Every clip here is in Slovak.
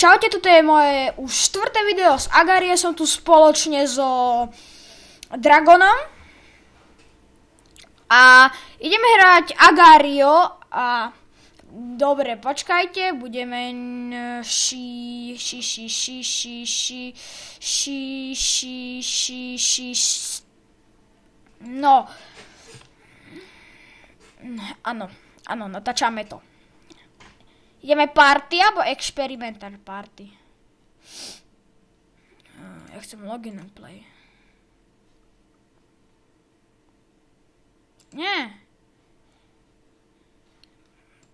Čaute, toto je moje už 4. video z Agarie, som tu spoločne so Dragonom. A ideme hrať Agario a... Dobre, počkajte, budeme... No. Áno, natáčame to. Ideme party alebo experimental party? Ja chcem login and play. Nie.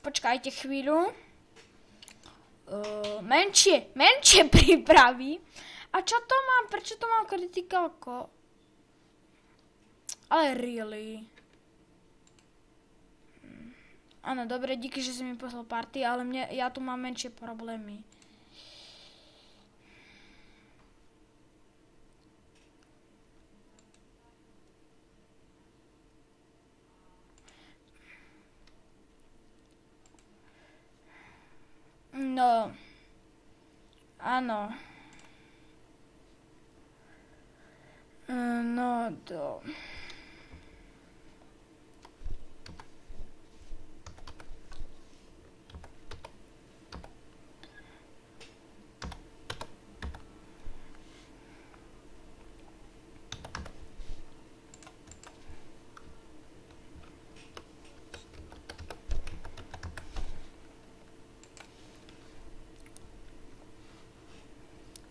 Počkajte chvíľu. Menšie prípravy. A čo to mám? Prečo to mám kritikalko? Ale really. Áno, dobre, díky, že si mi poslal party, ale ja tu mám menšie problémy. No. Áno. No, to...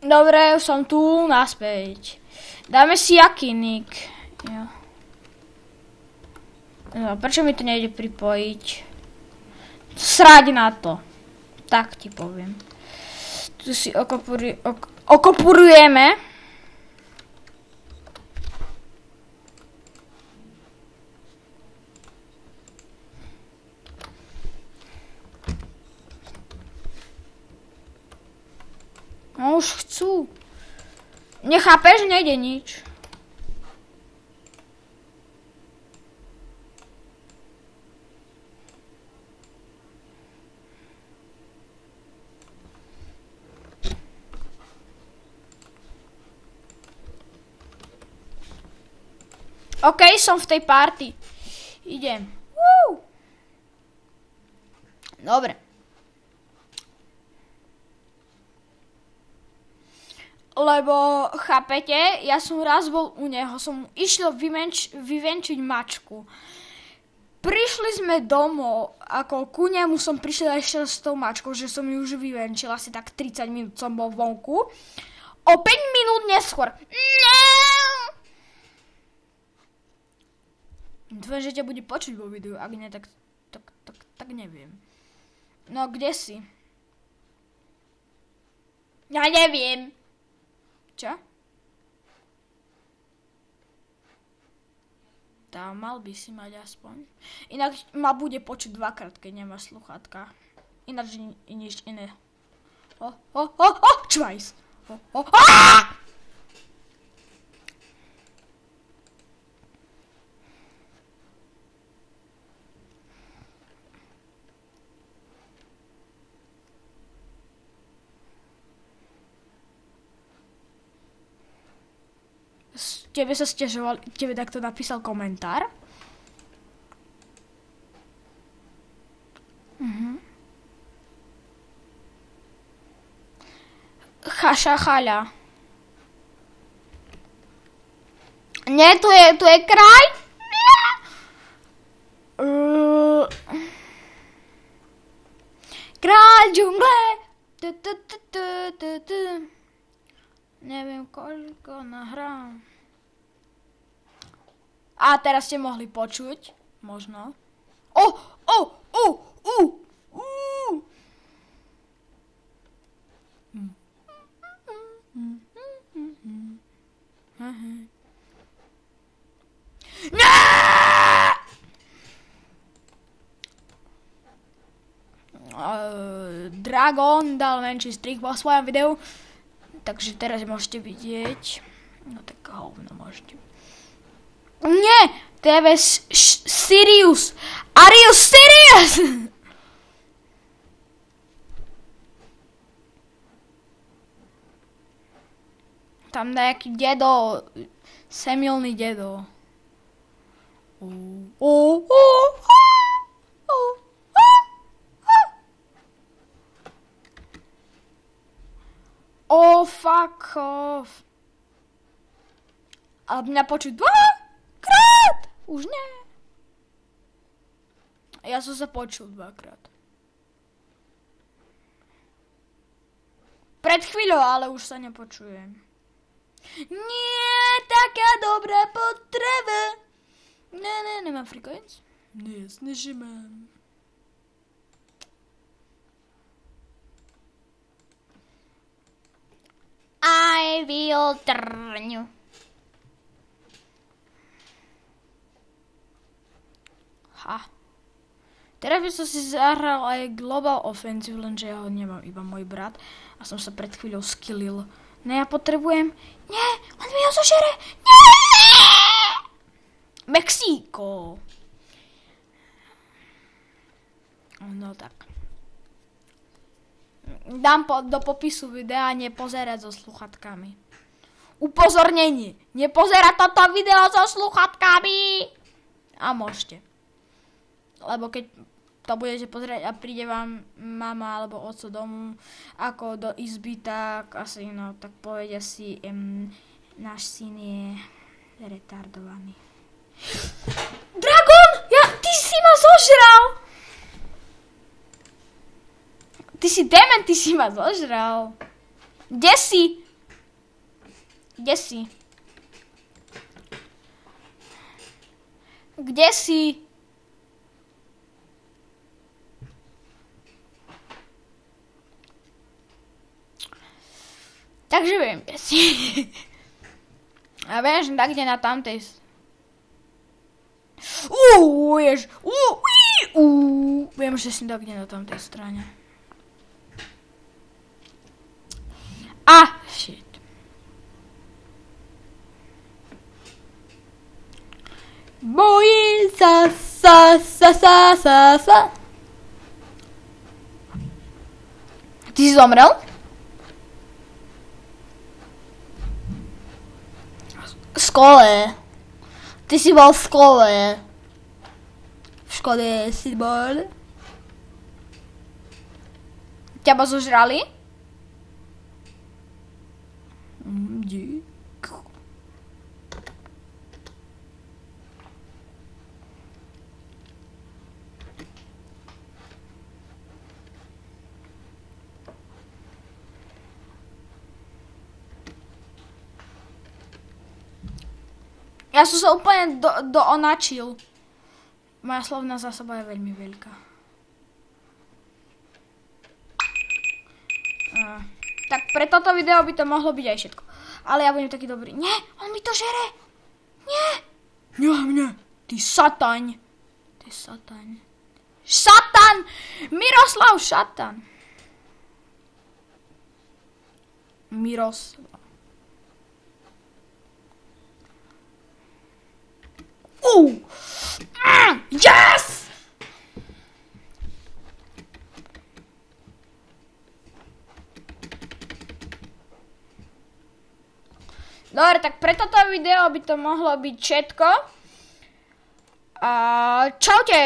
Dobre, už som tu naspäť. Dáme si jaký nick. Jo. No, prečo mi to nejde pripojiť? Sráď na to. Tak ti poviem. Tu si okopurujeme. No už chcú. Nechápeš? Nejde nič. OK, som v tej party. Idem. Dobre. Lebo, chápete, ja som raz bol u neho, som mu išiel vyvenčiť mačku. Prišli sme domov, ako ku nemu som prišiel ešte s tou mačkou, že som ju už vyvenčil, asi tak 30 minút som bol vonku. O 5 minút neskôr. Dúfam, že ťa bude počuť vo videu, ak nie, tak neviem. No, kde si? Ja neviem. Čo? Tá, mal by si mať aspoň. Inak ma bude počuť dvakrát, keď nemá sluchátka. Ináč nič iné. Čvajs. Tebe sa sťažoval, tebe takto napísal komentár. Chaša chaľa. Nie, tu je kraj. Kráľ džungle. Neviem, koľko nahrám. A teraz ste mohli počuť, možno. Dragon dal menší strik vo svojom videu, takže teraz môžete vidieť. No tak hovno môžete. Nie, to je Sirius. Are you serious? Tam nejaký dedo, semilný dedo. Fuck off. Ale mňa počuť 2-krát. Už nie. Ja som sa počul 2-krát. Pred chvíľou, ale už sa nepočujem. Nie, taká dobrá potreba. Ne, nemám frekvenc. Ne, jasne, že mám. I will turn you. Teraz by som si zahral aj Global Offensive, lenže ja ho nemám, iba môj brat. A som sa pred chvíľou skillil. No ja potrebujem... Nie, on mi ho zožere! Nie! Mexíko! No tak. Dám do popisu videa nepozerať so sluchatkami. Upozornenie! Nepozerať toto video so sluchatkami! A môžete. Lebo keď to budete pozerať a príde vám mama alebo oco domu ako do izby, tak asi tak povedia si, náš syn je retardovaný. Dragon! Ty si ma zožral! Ty si dement, ty si ma zožral. Kde si? Kde si? Kde si? Takže viem, kde si. A viem, že tak, kde na tamtej... Viem, že si tak, kde na tamtej strane. Shit. Bojím sa. Ty si zomrel? V škole. Ty si bol v škole. V škole si bol. Ťa zožrali? Dík. Ja som sa úplne doonačil. Moja slovná zásoba je veľmi veľká. Tak pre toto video by to mohlo byť aj všetko. Ale ja budem taký dobrý. Nie, on mi to žere. Nie. Nie. Ty sataň. Ty sataň. Šatan. Miroslav Šatan. Miroslav. Yes! Dobre, tak pre toto video by to mohlo byť všetko. Čaute!